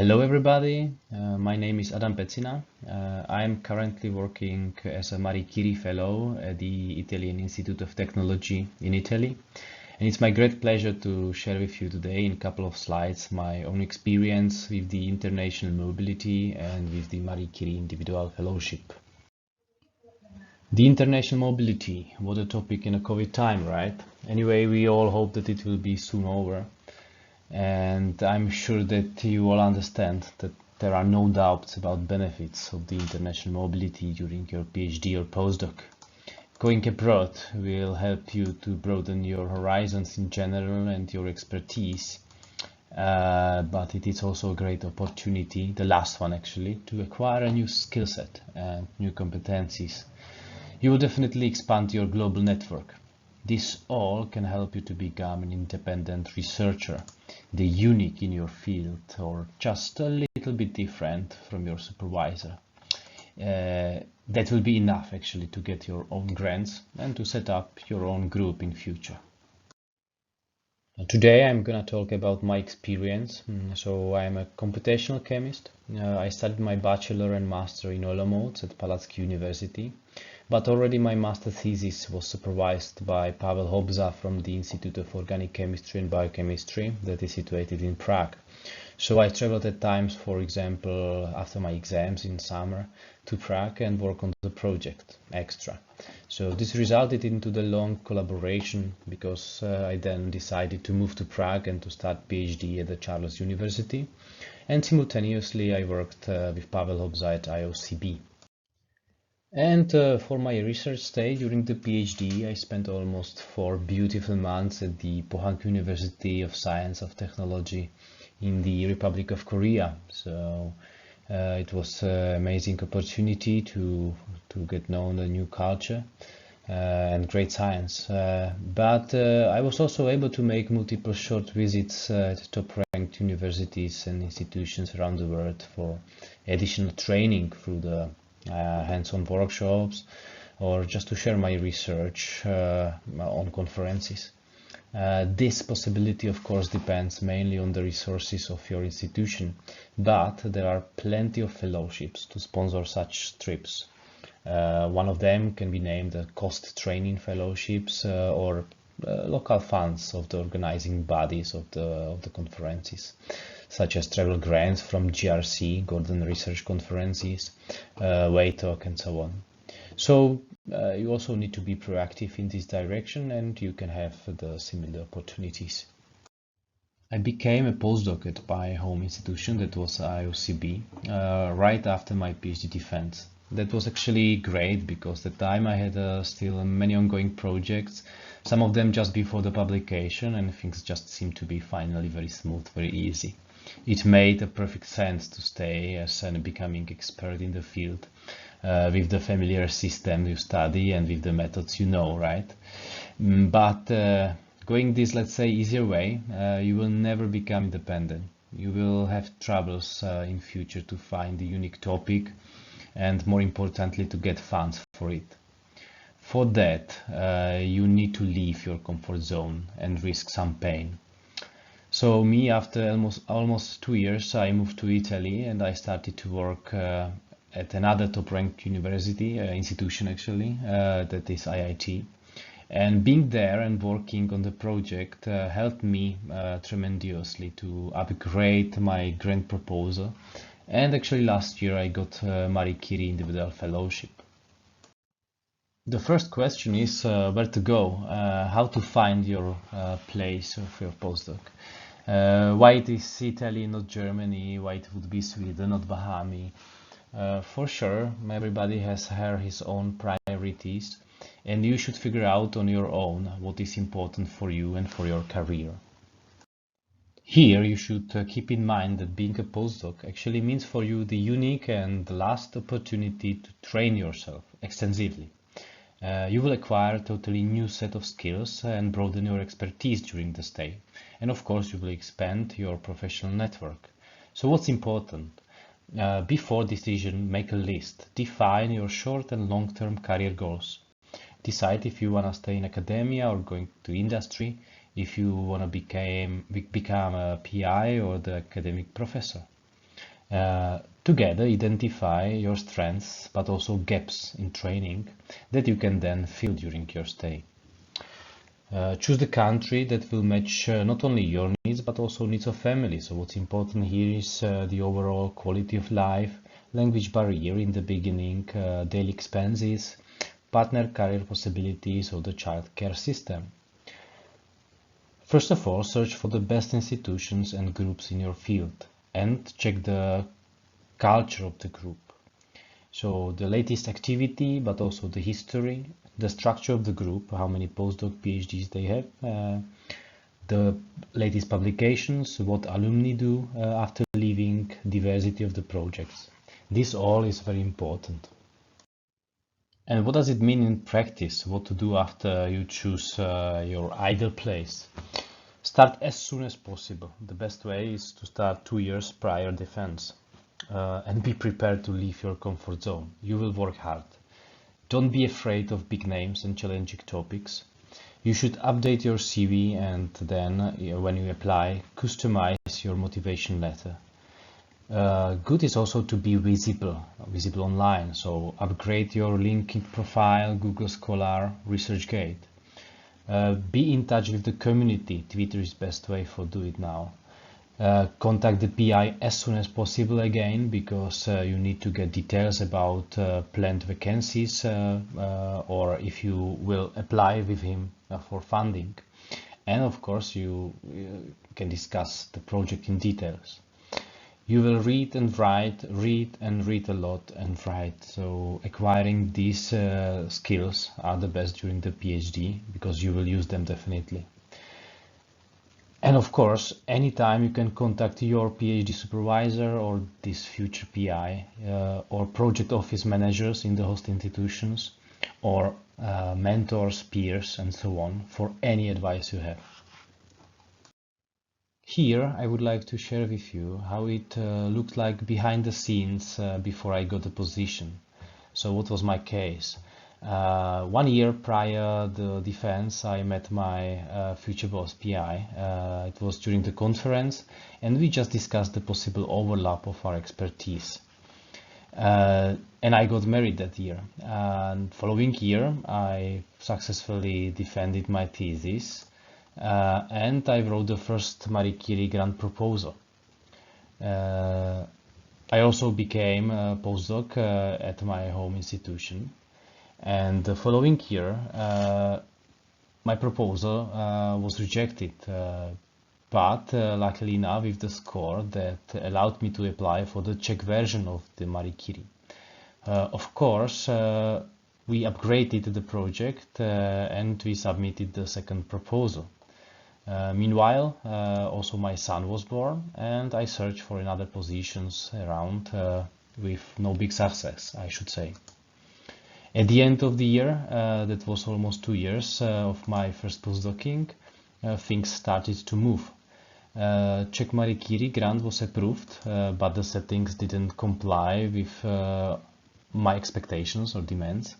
Hello everybody, my name is Adam Pecina. I'm currently working as a Masaryk Curie Fellow at the Italian Institute of Technology in Italy. And it's my great pleasure to share with you today in a couple of slides my own experience with the international mobility and with the Masaryk Curie Individual Fellowship. The international mobility, what a topic in a COVID time, right? Anyway, we all hope that it will be soon over. And I'm sure that you all understand that there are no doubts about benefits of the international mobility during your PhD or postdoc. Going abroad will help you to broaden your horizons in general and your expertise, but it is also a great opportunity, the last one actually, to acquire a new skill set and new competencies. You will definitely expand your global network. This all can help you to become an independent researcher, the unique in your field, or just a little bit different from your supervisor. That will be enough actually to get your own grants and to set up your own group in future. Today I'm gonna talk about my experience. So I'm a computational chemist. I studied my bachelor and master in Olomouc at Masaryk University. But already my master thesis was supervised by Pavel Hobza from the Institute of Organic Chemistry and Biochemistry that is situated in Prague. So I traveled at times, for example, after my exams in summer to Prague and work on the project extra. So this resulted into the long collaboration because I then decided to move to Prague and to start PhD at the Charles University. And simultaneously I worked with Pavel Hobza at IOCB. And for my research stay during the PhD, I spent almost 4 beautiful months at the Pohang University of Science and Technology in the Republic of Korea. So it was an amazing opportunity to get known a new culture and great science. But I was also able to make multiple short visits at top-ranked universities and institutions around the world for additional training through the hands-on workshops or just to share my research on conferences. This possibility of course depends mainly on the resources of your institution, but there are plenty of fellowships to sponsor such trips. One of them can be named the cost training fellowships or local funds of the organizing bodies of the conferences, such as travel grants from GRC, Gordon Research Conferences, WayTalk, and so on. So you also need to be proactive in this direction and you can have the similar opportunities. I became a postdoc at my home institution, that was IOCB, right after my PhD defense. That was actually great because at the time I had still many ongoing projects, some of them just before the publication, and things just seemed to be finally very smooth, very easy. It made a perfect sense to stay as an becoming expert in the field with the familiar system you study and with the methods you know, right? But going this, let's say, easier way, you will never become independent. You will have troubles in future to find the unique topic and more importantly to get funds for it. For that, you need to leave your comfort zone and risk some pain. So me, after almost 2 years, I moved to Italy and I started to work at another top-ranked university, institution actually, that is IIT. And being there and working on the project helped me tremendously to upgrade my grant proposal. And actually last year I got Masaryk Curie Individual Fellowship. The first question is where to go, how to find your place for your postdoc. Why it is Italy, not Germany, why it would be Sweden, not Bahami. For sure, everybody has his own priorities and you should figure out on your own what is important for you and for your career. Here you should keep in mind that being a postdoc actually means for you the unique and the last opportunity to train yourself extensively. You will acquire a totally new set of skills and broaden your expertise during the stay. And of course you will expand your professional network. So what's important? Before decision, make a list. Define your short and long-term career goals. Decide if you want to stay in academia or going to industry, if you want to become a PI or the academic professor. Together, identify your strengths, but also gaps in training that you can then fill during your stay. Choose the country that will match not only your needs, but also needs of family. So what's important here is the overall quality of life, language barrier in the beginning, daily expenses, partner career possibilities, or the child care system. First of all, search for the best institutions and groups in your field and check the culture of the group. So the latest activity, but also the history, the structure of the group, how many postdoc PhDs they have, the latest publications, what alumni do after leaving, diversity of the projects. This all is very important. And what does it mean in practice? What to do after you choose your ideal place? Start as soon as possible. The best way is to start 2 years prior defense. And be prepared to leave your comfort zone. You will work hard. Don't be afraid of big names and challenging topics. You should update your CV and then, when you apply, customize your motivation letter. Good is also to be visible online. So upgrade your LinkedIn profile, Google Scholar, ResearchGate. Be in touch with the community. Twitter is the best way for do it now. Contact the PI as soon as possible again, because you need to get details about planned vacancies or if you will apply with him for funding. And of course, you can discuss the project in details. You will read and write, read a lot and write. So acquiring these skills are the best during the PhD, because you will use them definitely. And of course, anytime you can contact your PhD supervisor or this future PI or project office managers in the host institutions or mentors, peers, and so on for any advice you have. Here, I would like to share with you how it looked like behind the scenes before I got the position. So what was my case? 1 year prior the defense, I met my future boss PI. It was during the conference, and we just discussed the possible overlap of our expertise. And I got married that year. And following year, I successfully defended my thesis, and I wrote the first Marie Curie grant proposal. I also became a postdoc at my home institution. And the following year, my proposal was rejected, but luckily enough with the score that allowed me to apply for the Czech version of the Marie Curie. Of course, we upgraded the project and we submitted the second proposal. Meanwhile, also my son was born, and I searched for another positions around with no big success, I should say. At the end of the year, that was almost 2 years of my first postdocing, things started to move. Czech Marie Curie grant was approved, but the settings didn't comply with my expectations or demands.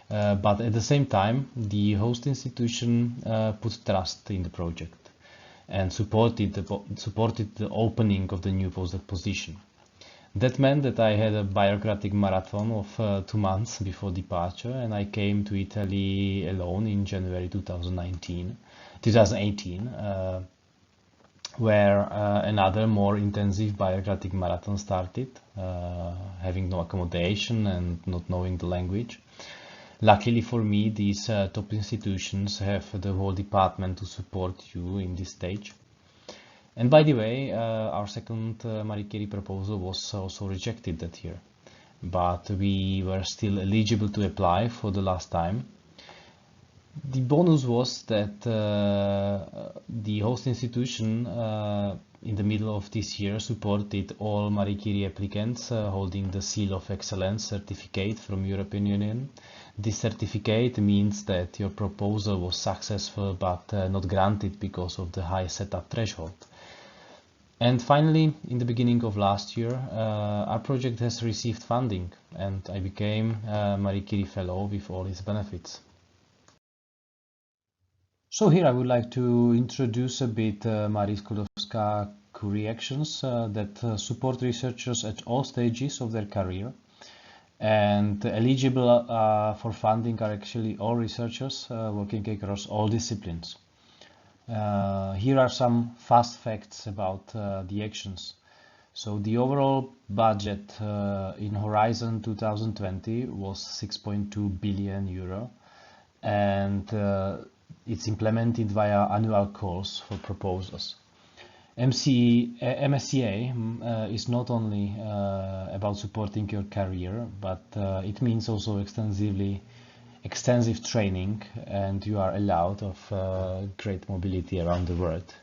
But at the same time, the host institution put trust in the project and supported the opening of the new postdoc position. That meant that I had a bureaucratic marathon of 2 months before departure, and I came to Italy alone in January 2018, where another more intensive bureaucratic marathon started, having no accommodation and not knowing the language. Luckily for me, these top institutions have the whole department to support you in this stage. And by the way, our second Marie Curie proposal was also rejected that year, but we were still eligible to apply for the last time. The bonus was that the host institution in the middle of this year supported all Marie Curie applicants holding the Seal of Excellence certificate from European Union. This certificate means that your proposal was successful but not granted because of the high setup threshold. And finally, in the beginning of last year, our project has received funding, and I became a Marie Curie Fellow with all its benefits. So here I would like to introduce a bit Marie Sklodowska Sklodowska-Curie actions that support researchers at all stages of their career. And eligible for funding are actually all researchers working across all disciplines. Here are some fast facts about the actions. So the overall budget in Horizon 2020 was 6.2 billion euro, and it's implemented via annual calls for proposals. MSCA is not only about supporting your career, but it means also extensive training, and you are allowed of great mobility around the world.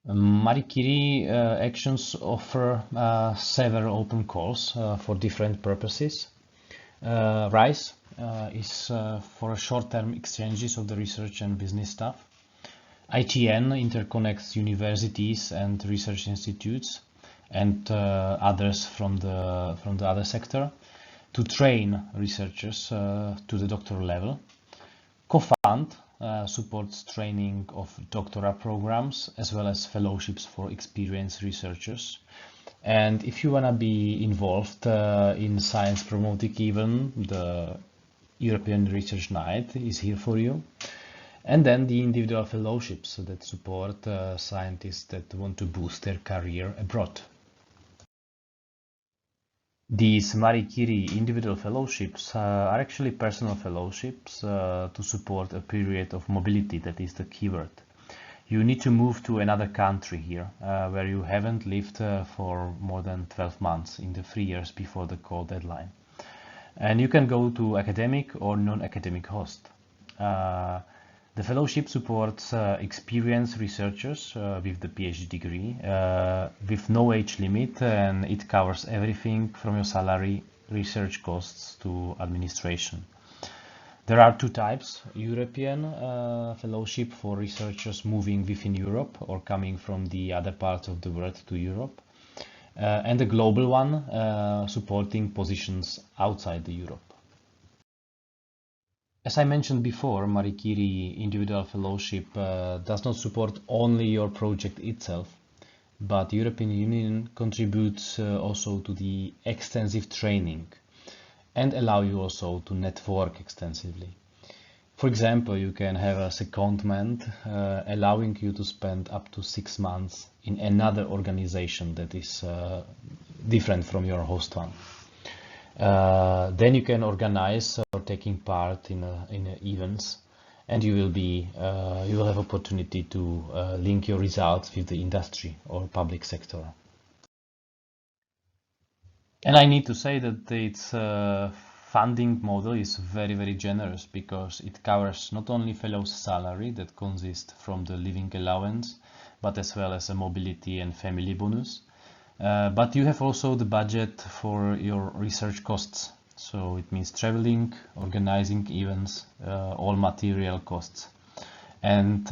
Marie Curie actions offer several open calls for different purposes. RISE is for short-term exchanges of the research and business staff. ITN interconnects universities and research institutes and others from the other sector to train researchers to the doctoral level. CoFund supports training of doctoral programs as well as fellowships for experienced researchers. And if you want to be involved in science promoting event, the European Research Night is here for you. And then the individual fellowships that support scientists that want to boost their career abroad. These Marie Curie individual fellowships are actually personal fellowships to support a period of mobility. That is the keyword. You need to move to another country here where you haven't lived for more than 12 months in the 3 years before the call deadline. And you can go to academic or non-academic host. The fellowship supports experienced researchers with the PhD degree with no age limit, and it covers everything from your salary, research costs to administration. There are two types: European fellowship for researchers moving within Europe or coming from the other parts of the world to Europe, and the global one supporting positions outside the Europe. As I mentioned before, Marie Curie individual fellowship does not support only your project itself, but the European Union contributes also to the extensive training and allow you also to network extensively. For example, you can have a secondment allowing you to spend up to 6 months in another organization that is different from your host one. Then you can organize or taking part in events, and you will have opportunity to link your results with the industry or public sector. And I need to say that its funding model is very generous, because it covers not only fellows' salary that consists from the living allowance, but as well as a mobility and family bonus. But you have also the budget for your research costs. So it means traveling, organizing events, all material costs. And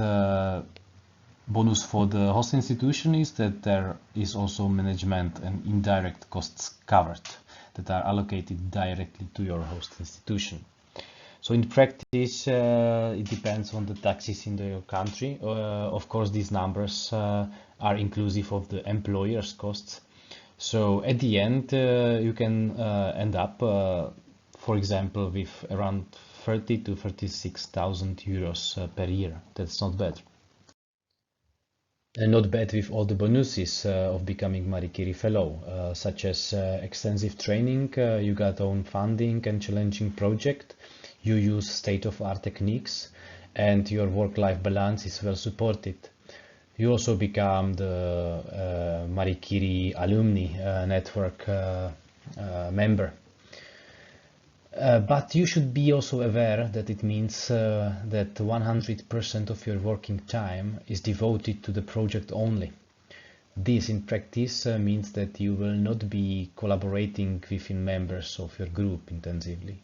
bonus for the host institution is that there is also management and indirect costs covered that are allocated directly to your host institution. So in practice, it depends on the taxes in your country. Of course, these numbers are inclusive of the employer's costs. So at the end, you can end up, for example, with around 30 to 36,000 euros per year. That's not bad. And not bad with all the bonuses of becoming Marie Curie Fellow, such as extensive training, you got own funding and challenging project, you use state-of-art techniques, and your work-life balance is well supported. You also become the Marie Curie alumni network member. But you should be also aware that it means that 100% of your working time is devoted to the project only. This in practice means that you will not be collaborating within members of your group intensively.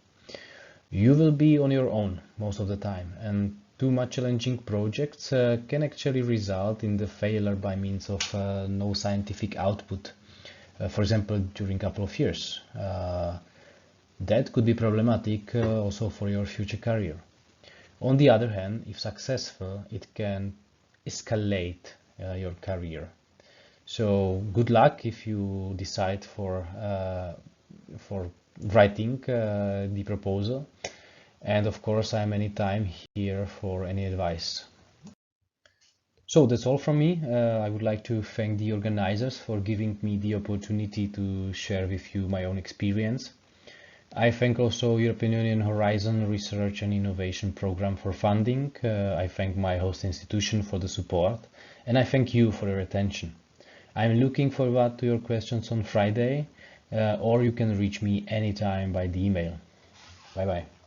You will be on your own most of the time, and too much challenging projects can actually result in the failure by means of no scientific output, for example, during a couple of years. That could be problematic also for your future career. On the other hand, if successful, it can escalate your career. So good luck if you decide for writing the proposal, and of course I'm anytime here for any advice. So that's all from me. I would like to thank the organizers for giving me the opportunity to share with you my own experience. I thank also European Union Horizon Research and Innovation Program for funding. I thank my host institution for the support, and I thank you for your attention. I'm looking forward to your questions on Friday, or you can reach me anytime by the email. Bye bye.